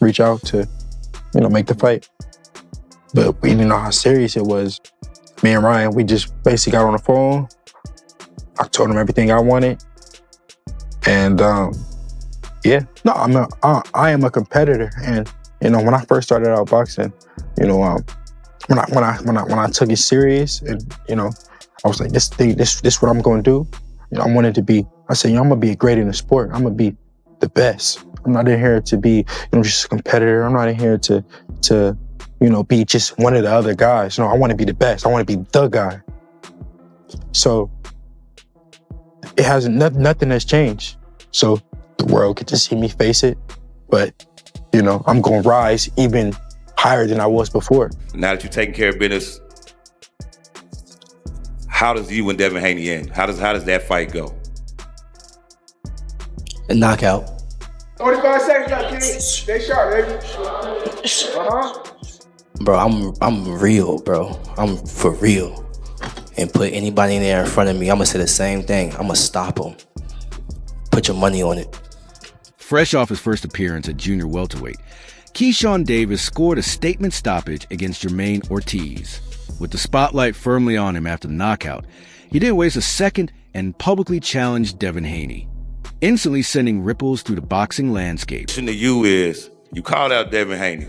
reach out to, make the fight. But we didn't know how serious it was. Me and Ryan, we just basically got on the phone. I told him everything I wanted. And I am a competitor. And, when I first started out boxing, when I took it serious and, I was like, this what I'm going to do. I wanted to be, I said, I'm going to be great in the sport. I'm going to be the best. I'm not in here to be, just a competitor. I'm not in here to be just one of the other guys. No, I want to be the best. I want to be the guy. So it hasn't, nothing has changed. So the world could just see me face it. But, I'm going to rise even higher than I was before. Now that you're taking care of business, how does you and Devin Haney end? How does that fight go? A knockout. 45 seconds left, kid. Stay sharp, baby. Bro, I'm real, bro. I'm for real. And put anybody in there in front of me, I'm gonna say the same thing. I'm gonna stop them. Put your money on it. Fresh off his first appearance at junior welterweight, Keyshawn Davis scored a statement stoppage against Jermaine Ortiz. With the spotlight firmly on him after the knockout, he didn't waste a second and publicly challenged Devin Haney, instantly sending ripples through the boxing landscape. The question to you is, you called out Devin Haney.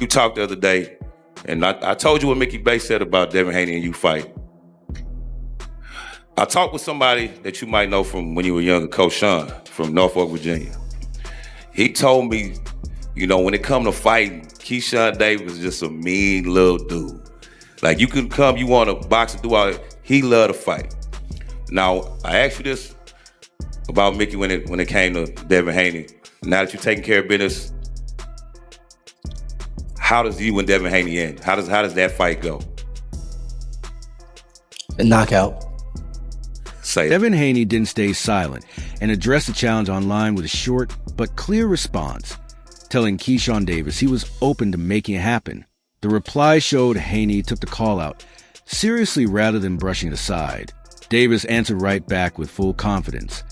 You talked the other day, and I told you what Mickey Bay said about Devin Haney and you fight. I talked with somebody that you might know from when you were younger, Coach Sean from Norfolk, Virginia. He told me, when it come to fighting, Keyshawn Davis is just a mean little dude. Like, you can come, you want to box and do all that. He love to fight. Now, I asked you this about Mickey when it came to Devin Haney. Now that you're taking care of business, how does you and Devin Haney end? How does that fight go? A knockout. Say it. Devin Haney didn't stay silent and addressed the challenge online with a short but clear response, telling Keyshawn Davis he was open to making it happen. The reply showed Haney took the call out seriously rather than brushing it aside. Davis answered right back with full confidence,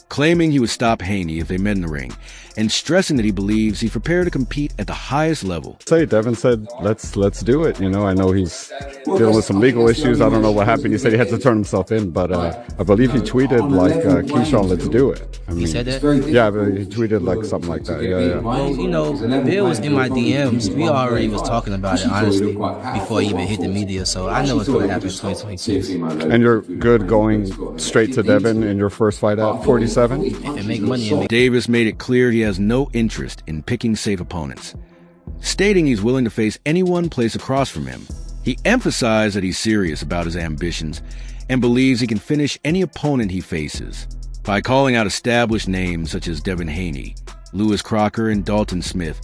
claiming he would stop Haney if they met in the ring, and stressing that he believes he's prepared to compete at the highest level. Devin said, let's do it. I know he's dealing with some legal issues. I don't know what happened. He said he had to turn himself in, but I believe he tweeted Keyshawn, let's do it. He said that? Yeah, but he tweeted something like that. Yeah. Well, Bill was in my DMs. We already was talking about it, honestly, before he even hit the media. So I know it's going to happen in 2022. And you're good going straight to Devin in your first fight at 47? If it make money, Davis made it clear he has no interest in picking safe opponents, stating he's willing to face anyone placed across from him. He emphasized that he's serious about his ambitions and believes he can finish any opponent he faces. By calling out established names such as Devin Haney, Lewis Crocker, and Dalton Smith,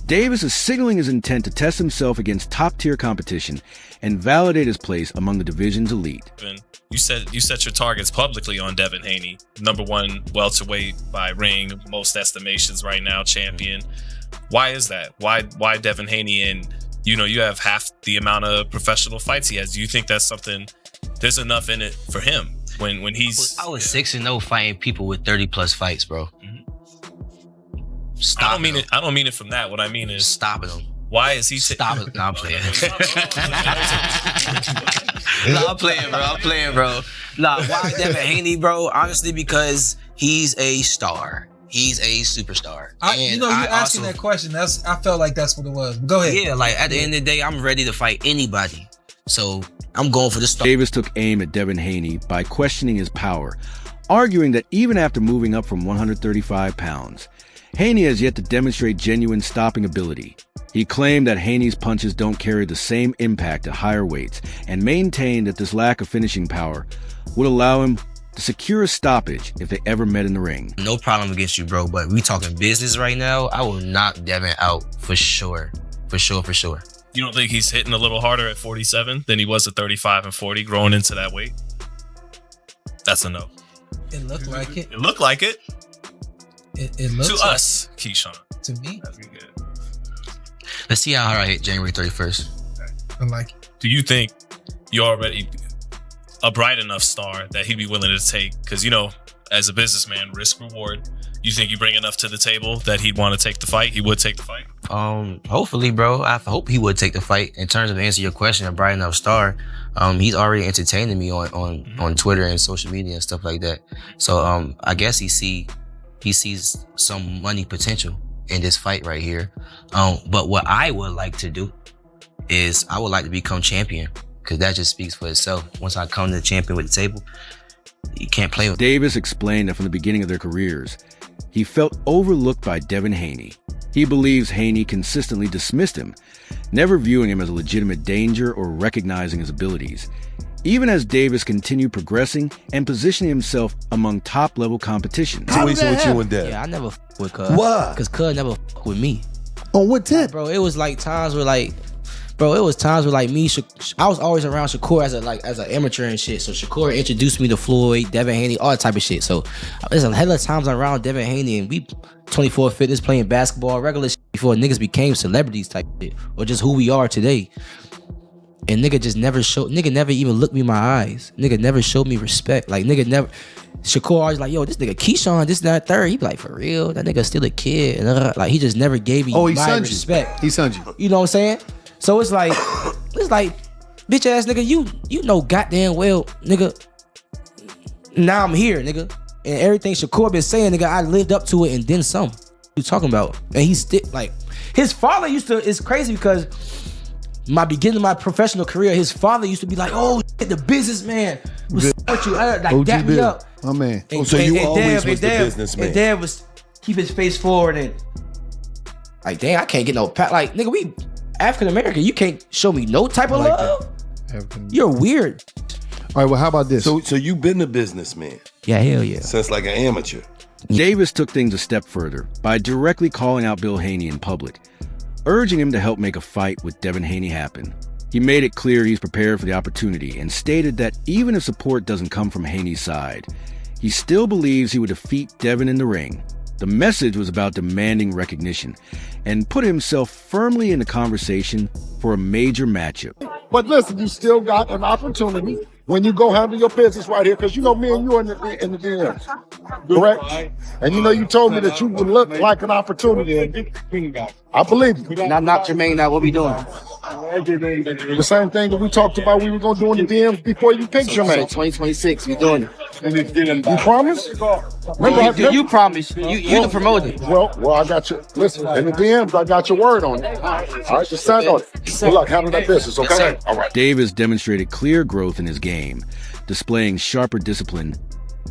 Davis is signaling his intent to test himself against top-tier competition and validate his place among the division's elite. You set your targets publicly on Devin Haney, #1 welterweight by ring, most estimations right now, champion. Why is that? Why Devin Haney? And you have half the amount of professional fights he has. Do you think that's something? There's enough in it for him when he's. I was 6-0 fighting people with 30+ fights, bro. Mm-hmm. Stop. I don't mean it from that. What I mean is stopping him. Why is he stopping? No, I'm playing. I'm playing, bro. Nah, why Devin Haney, bro? Honestly, because he's a star. He's a superstar. You asking that question. I felt like that's what it was. But go ahead. Yeah, like at the end of the day, I'm ready to fight anybody. So I'm going for the star. Davis took aim at Devin Haney by questioning his power, arguing that even after moving up from 135 pounds, Haney has yet to demonstrate genuine stopping ability. He claimed that Haney's punches don't carry the same impact at higher weights and maintained that this lack of finishing power would allow him to secure a stoppage if they ever met in the ring. No problem against you, bro, but we talking business right now. I will knock Devin out for sure. For sure. You don't think he's hitting a little harder at 47 than he was at 35 and 40 growing into that weight? That's a no. It looked like it. It looked like it. It looks to like us, Keyshawn. To me. That'd be good. Let's see how hard I hit January 31st. I like it. Do you think you're already a bright enough star that he'd be willing to take? Because, as a businessman, risk reward. You think you bring enough to the table that he'd want to take the fight? He would take the fight? Hopefully, bro. I hope he would take the fight. In terms of answering your question, a bright enough star, he's already entertaining me on Twitter and social media and stuff like that. So I guess he sees some money potential in this fight right here. But what I would like to do is I would like to become champion, because that just speaks for itself. Once I come to the champion with the table, you can't play with. Davis explained that from the beginning of their careers, he felt overlooked by Devin Haney. He believes Haney consistently dismissed him, never viewing him as a legitimate danger or recognizing his abilities. Even as Davis continued progressing and positioning himself among top-level competition. Situation with you and Dev. Yeah, I never with Cuz. Why? Because Cuz never with me. On what tip? Bro, it was like times where me, I was always around Shakur as an amateur and shit. So Shakur introduced me to Floyd, Devin Haney, all that type of shit. So there's a hell of times I'm around Devin Haney and we 24 fitness playing basketball, regular shit before niggas became celebrities type shit, or just who we are today. And nigga never even looked me in my eyes. Nigga never showed me respect. Like nigga never. Shakur always like, yo, this nigga Keyshawn, this, that, third. He be like, for real? That nigga still a kid. And like he just never gave me my respect. He sunned you. You know what I'm saying? So it's like, bitch ass nigga, you know goddamn well, nigga. Now I'm here, nigga. And everything Shakur been saying, nigga, I lived up to it and then some. What you talking about? And he's still like, his father it's crazy because my beginning of my professional career, his father used to be like, oh, the businessman was with you, like dap me up. My man. And, So you and always Dev, was the and Dev, businessman. And Dev was keep his face forward and like, damn, I can't get no pat. Like, nigga, we African American, you can't show me no type of love. You're weird. All right, well, how about this? So you've been a businessman Yeah, hell yeah. since like an amateur. Davis took things a step further by directly calling out Bill Haney in public, urging him to help make a fight with Devin Haney happen. He made it clear he's prepared for the opportunity and stated that even if support doesn't come from Haney's side, he still believes he would defeat Devin in the ring. The message was about demanding recognition and put himself firmly in the conversation for a major matchup. But listen, you still got an opportunity when you go handle your business right here, because you know me and you are in the DMs, correct? And you know you told me that you would look like an opportunity. I believe you. Not Jermaine, now what we doing? The same thing that we talked about we were going to do in the DMs before you picked Jermaine. 2026, we doing it. You promise? You promise. You the promoter. Well, I got you. Listen, in the DMs, I got your word on it. All right, just stand on it. Good luck, handle that business, okay? All right. Davis demonstrated clear growth in his game, displaying sharper discipline,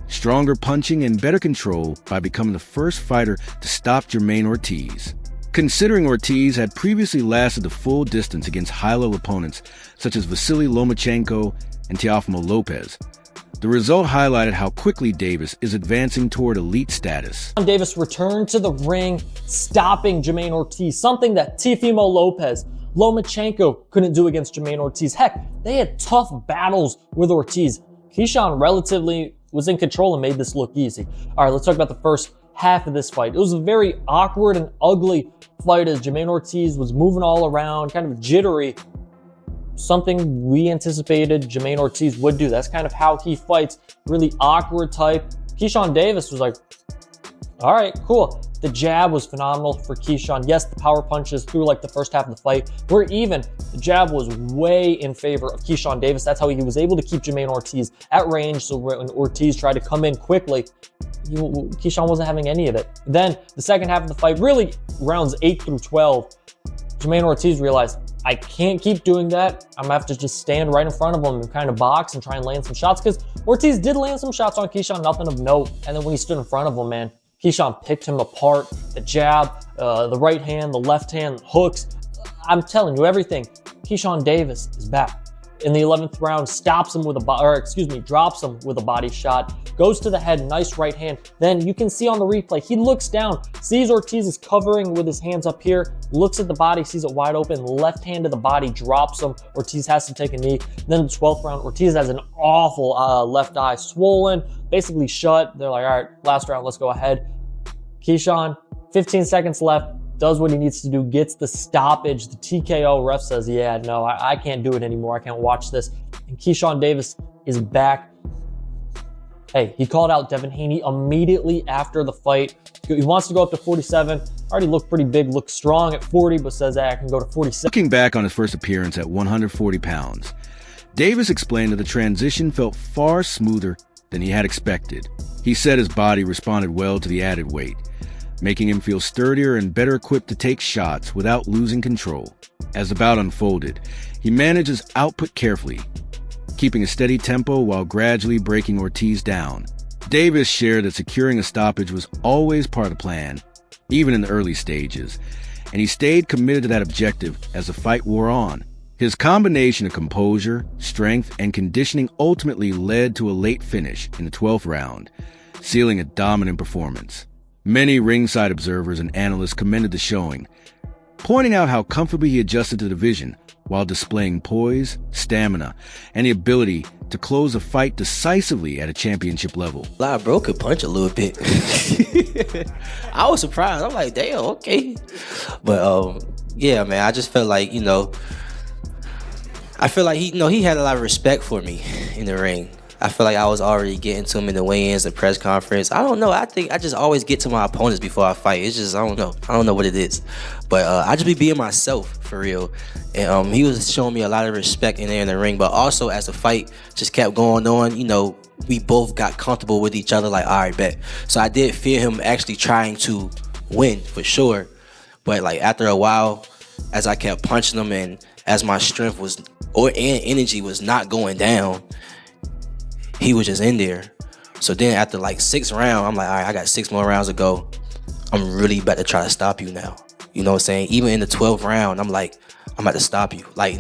stronger punching, and better control by becoming the first fighter to stop Jermaine Ortiz. Considering Ortiz had previously lasted the full distance against high-level opponents such as Vasily Lomachenko and Teofimo Lopez, the result highlighted how quickly Davis is advancing toward elite status. Davis returned to the ring, stopping Jermaine Ortiz, something that Teofimo Lopez, Lomachenko couldn't do against Jermaine Ortiz. Heck, they had tough battles with Ortiz. Keyshawn relatively was in control and made this look easy. All right, let's talk about the first half of this fight. It was a very awkward and ugly fight as Jermaine Ortiz was moving all around, kind of jittery. Something we anticipated Jermaine Ortiz would do. That's kind of how he fights, really awkward type. Keyshawn Davis was like, all right, cool. The jab was phenomenal for Keyshawn. Yes, the power punches through like the first half of the fight were even. The jab was way in favor of Keyshawn Davis. That's how he was able to keep Jermaine Ortiz at range. So when Ortiz tried to come in quickly, Keyshawn wasn't having any of it. Then the second half of the fight, really rounds 8 through 12, Jermaine Ortiz realized, I can't keep doing that. I'm gonna have to just stand right in front of him and kind of box and try and land some shots, because Ortiz did land some shots on Keyshawn, nothing of note. And then when he stood in front of him, man, Keyshawn picked him apart. The jab, the right hand, the left hand, hooks. I'm telling you everything. Keyshawn Davis is back. In the 11th round, stops him with drops him with a body shot, goes to the head, nice right hand. Then you can see on the replay, he looks down, sees Ortiz is covering with his hands up here, looks at the body, sees it wide open, left hand to the body, drops him. Ortiz has to take a knee. Then the 12th round, Ortiz has an awful left eye, swollen, basically shut. They're like, all right, last round, let's go ahead. Keyshawn, 15 seconds left, does what he needs to do, gets the stoppage, the TKO. Ref says, yeah, no, I can't do it anymore. I can't watch this. And Keyshawn Davis is back. Hey, he called out Devin Haney immediately after the fight. He wants to go up to 47. Already looked pretty big, looked strong at 40, but says that I can go to 46. Looking back on his first appearance at 140 pounds, Davis explained that the transition felt far smoother than he had expected. He said his body responded well to the added weight, making him feel sturdier and better equipped to take shots without losing control. As the bout unfolded, he managed his output carefully, keeping a steady tempo while gradually breaking Ortiz down. Davis shared that securing a stoppage was always part of the plan, even in the early stages, and he stayed committed to that objective as the fight wore on. His combination of composure, strength, and conditioning ultimately led to a late finish in the 12th round, sealing a dominant performance. Many ringside observers and analysts commended the showing, pointing out how comfortably he adjusted to the division while displaying poise, stamina, and the ability to close a fight decisively at a championship level. Live bro could punch a little bit. I was surprised. I'm like, damn, okay. But yeah, man, I just felt like, I feel like he had a lot of respect for me in the ring. I feel like I was already getting to him in the weigh-ins, the press conference. I don't know. I think I just always get to my opponents before I fight. It's just, I don't know. I don't know what it is. But I just be being myself, for real. And he was showing me a lot of respect in there in the ring. But also, as the fight just kept going on, we both got comfortable with each other, like, all right, bet. So I did fear him actually trying to win, for sure. But, like, after a while, as I kept punching him and as my strength and energy was not going down, he was just in there. So then after like 6th round, I'm like, all right, I got 6 more rounds to go. I'm really about to try to stop you now. You know what I'm saying? Even in the 12th round, I'm like, I'm about to stop you. Like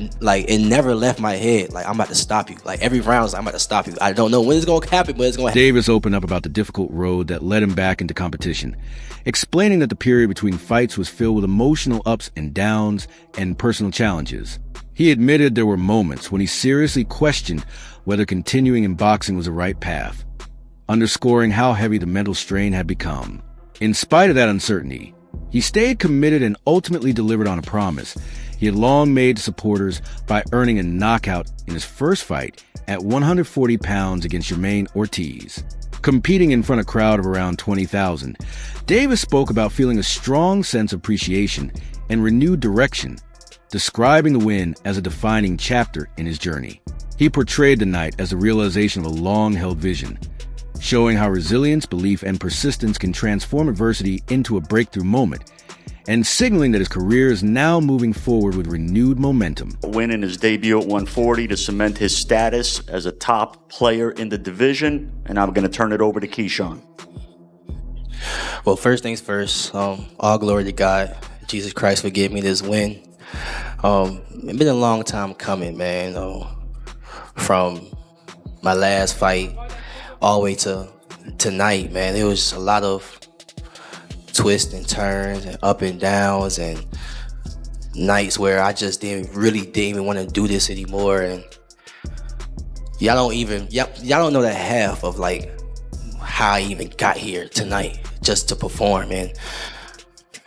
it never left my head. Like, I'm about to stop you. Like, every round, I'm about to stop you. I don't know when it's going to happen, but it's going to happen. Davis opened up about the difficult road that led him back into competition, explaining that the period between fights was filled with emotional ups and downs and personal challenges. He admitted there were moments when he seriously questioned whether continuing in boxing was the right path, underscoring how heavy the mental strain had become. In spite of that uncertainty, he stayed committed and ultimately delivered on a promise he had long made to supporters by earning a knockout in his first fight at 140 pounds against Jermaine Ortiz. Competing in front of a crowd of around 20,000, Davis spoke about feeling a strong sense of appreciation and renewed direction, describing the win as a defining chapter in his journey. He portrayed the night as the realization of a long-held vision, showing how resilience, belief, and persistence can transform adversity into a breakthrough moment, and signaling that his career is now moving forward with renewed momentum. A win in his debut at 140 to cement his status as a top player in the division, and I'm going to turn it over to Keyshawn. Well, first things first, all glory to God. Jesus Christ for giving me this win. It's been a long time coming, man. From my last fight all the way to tonight, man, there was a lot of twists and turns and up and downs and nights where I just didn't even want to do this anymore. And y'all don't know that half of like how I even got here tonight just to perform. And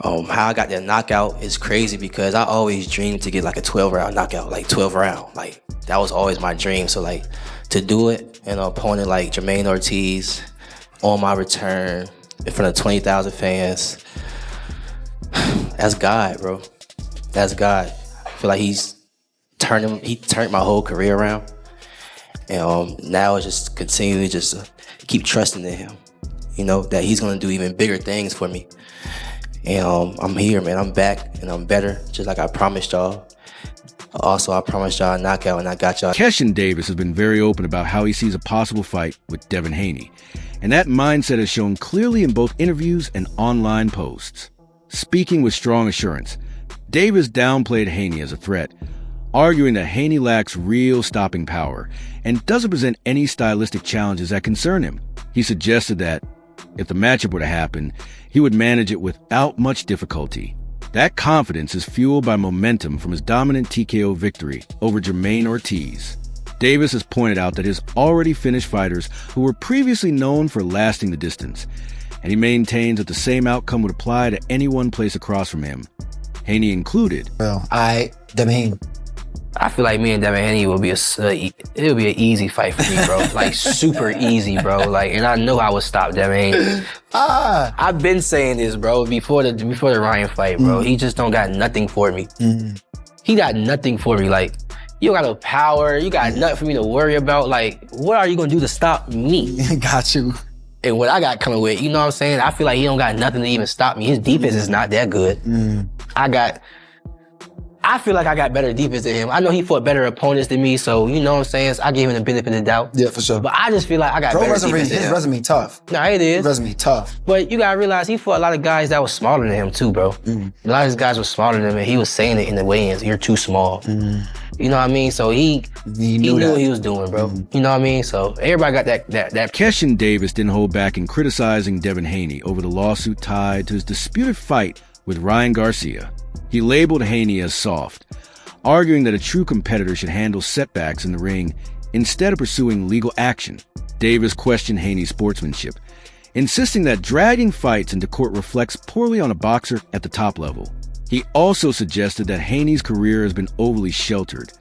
how I got that knockout is crazy because I always dreamed to get like a 12-round knockout, like 12 round. Like, that was always my dream. So like, to do it and an opponent like Jermaine Ortiz on my return in front of 20,000 fans, that's God, bro. That's God. I feel like he turned my whole career around. And now it's just continuing just keep trusting in him, that he's gonna do even bigger things for me. And I'm here, man. I'm back and I'm better, just like I promised y'all. Also, I promised y'all a knockout and I got y'all. Keyshawn Davis has been very open about how he sees a possible fight with Devin Haney, and that mindset is shown clearly in both interviews and online posts. Speaking with strong assurance, Davis downplayed Haney as a threat, arguing that Haney lacks real stopping power and doesn't present any stylistic challenges that concern him. He suggested that, if the matchup were to happen, he would manage it without much difficulty. That confidence is fueled by momentum from his dominant TKO victory over Jermaine Ortiz. Davis has pointed out that his already finished fighters who were previously known for lasting the distance, and he maintains that the same outcome would apply to anyone placed across from him, Haney included. Devin Haney, I feel like me and Devin Haney will be it'll be an easy fight for me, bro. Like super easy, bro. Like, and I know I would stop Devin Haney. I've been saying this, bro, before the Ryan fight, bro. He just don't got nothing for me. He got nothing for me. Like, you don't got no power. You got nothing for me to worry about. Like, what are you gonna do to stop me? Got you. And what I got coming with, you know what I'm saying? I feel like he don't got nothing to even stop me. His defense is not that good. I feel like I got better defense than him. I know he fought better opponents than me, so you know what I'm saying? So I gave him the benefit of the doubt. Yeah, for sure. But I just feel like I got better defense than him. His resume tough. Nah, it is. His resume tough. But you gotta realize he fought a lot of guys that was smaller than him too, bro. A lot of his guys were smaller than him, and he was saying it in the weigh-ins, you're too small. You know what I mean? So he knew what he was doing, bro. You know what I mean? So everybody got that. Keyshawn Davis didn't hold back in criticizing Devin Haney over the lawsuit tied to his disputed fight with Ryan Garcia. He labeled Haney as soft, arguing that a true competitor should handle setbacks in the ring instead of pursuing legal action. Davis questioned Haney's sportsmanship, insisting that dragging fights into court reflects poorly on a boxer at the top level. He also suggested that Haney's career has been overly sheltered,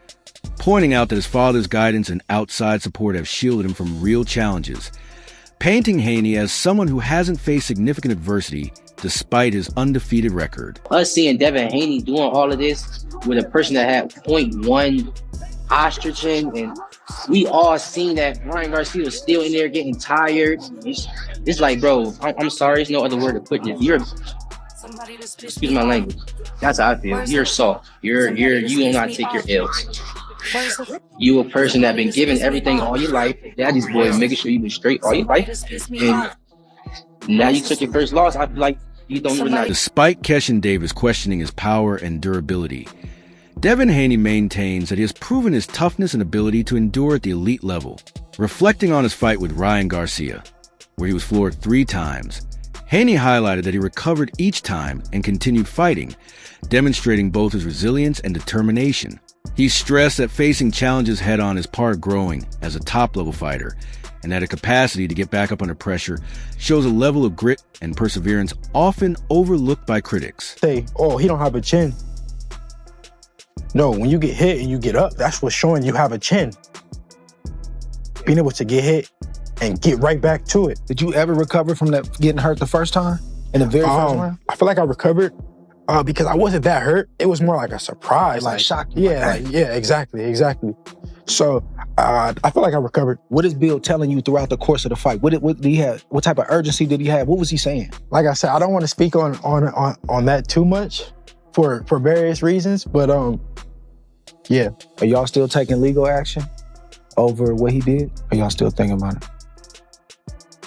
pointing out that his father's guidance and outside support have shielded him from real challenges, painting Haney as someone who hasn't faced significant adversity despite his undefeated record. Us seeing Devin Haney doing all of this with a person that had 0.1 estrogen, and we all seen that Ryan Garcia was still in there getting tired. It's like, bro, I'm sorry, there's no other word to put this. Excuse my language. That's how I feel. You're soft. You will not take your L's. You a person that been given everything all your life. Daddy's boy, making sure you been straight all your life. And now you took your first loss. I feel like you don't even know. Despite Keyshawn Davis questioning his power and durability, Devin Haney maintains that he has proven his toughness and ability to endure at the elite level. Reflecting on his fight with Ryan Garcia, where he was floored 3 times, Haney highlighted that he recovered each time and continued fighting, demonstrating both his resilience and determination. He stressed that facing challenges head-on is part of growing as a top-level fighter, and that a capacity to get back up under pressure shows a level of grit and perseverance often overlooked by critics. Say, oh, he don't have a chin. No, when you get hit and you get up, that's what's showing you have a chin. Being able to get hit and get right back to it. Did you ever recover from that getting hurt the first time? In the very first round? I feel like I recovered because I wasn't that hurt. It was more like a surprise. Like shock. Yeah, exactly. So I feel like I recovered. What is Bill telling you throughout the course of the fight? What did he have? What type of urgency did he have? What was he saying? Like I said, I don't want to speak on that too much for various reasons, but yeah. Are y'all still taking legal action over what he did? Are y'all still thinking about it?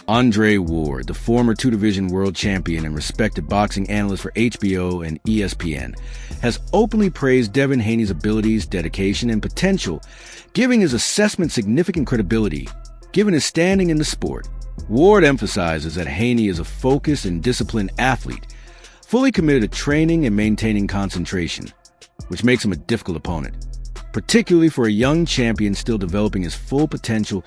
Andre Ward, the former 2-division world champion and respected boxing analyst for HBO and ESPN, has openly praised Devin Haney's abilities, dedication, and potential, giving his assessment significant credibility, given his standing in the sport. Ward emphasizes that Haney is a focused and disciplined athlete, fully committed to training and maintaining concentration, which makes him a difficult opponent. Particularly for a young champion still developing his full potential,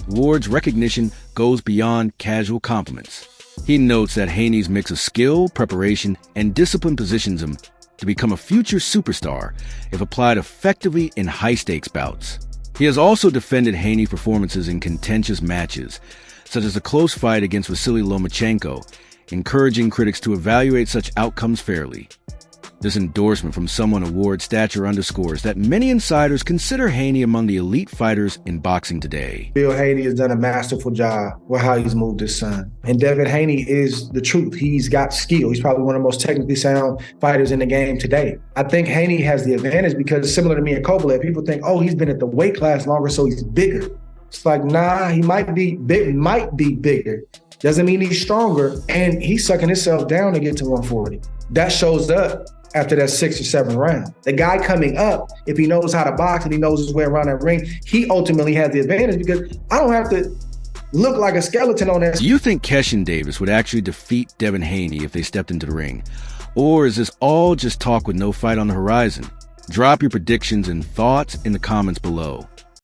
Ward's recognition goes beyond casual compliments. He notes that Haney's mix of skill, preparation, and discipline positions him to become a future superstar if applied effectively in high-stakes bouts. He has also defended Haney's performances in contentious matches, such as a close fight against Vasily Lomachenko, encouraging critics to evaluate such outcomes fairly. This endorsement from someone of Ward's stature underscores that many insiders consider Haney among the elite fighters in boxing today. Bill Haney has done a masterful job with how he's moved his son. And Devin Haney is the truth. He's got skill. He's probably one of the most technically sound fighters in the game today. I think Haney has the advantage because similar to me and Kovalev, people think, oh, he's been at the weight class longer, so he's bigger. It's like, nah, he might be bigger. Doesn't mean he's stronger. And he's sucking himself down to get to 140. That shows up after that 6th or 7th round. The guy coming up, if he knows how to box and he knows his way around that ring, he ultimately has the advantage because I don't have to look like a skeleton on that. Do you think Keyshawn Davis would actually defeat Devin Haney if they stepped into the ring? Or is this all just talk with no fight on the horizon? Drop your predictions and thoughts in the comments below.